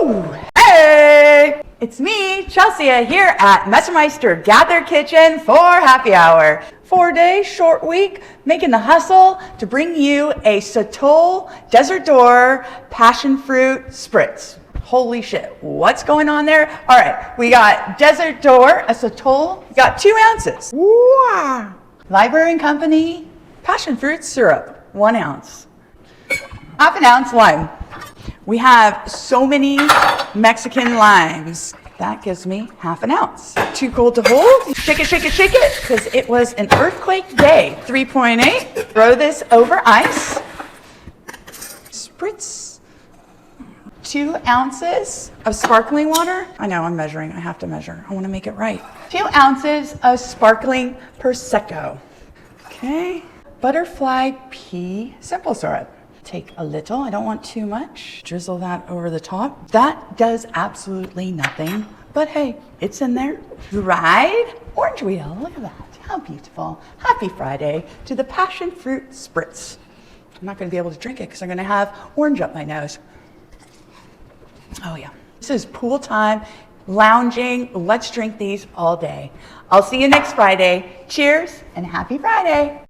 Woo! Hey! It's me, Chelsea, here at Messermeister Gather Kitchen for happy hour. 4-day short week, making the hustle to bring you a Sotol Desert Door passion fruit spritz. Holy shit, what's going on there? All right, we got Desert Door, a Sotol, we got 2 ounces. Wow. Library and Company passion fruit syrup, 1 ounce. Half an ounce lime. We have so many Mexican limes. That gives me half an ounce. Too cold to hold. Shake it, shake it, shake it, because it was an earthquake day. 3.8. Throw this over ice. Spritz. 2 ounces of sparkling water. I know I'm measuring. I have to measure. I want to make it right. 2 ounces of Sparkling Prosecco. Okay. Butterfly pea simple syrup. Take a little, I don't want too much. Drizzle that over the top. That does absolutely nothing, but hey, it's in there. Dried orange wheel, look at that, how beautiful. Happy Friday to the passion fruit spritz. I'm not gonna be able to drink it because I'm gonna have orange up my nose. Oh yeah, this is pool time, lounging, let's drink these all day. I'll see you next Friday. Cheers and happy Friday.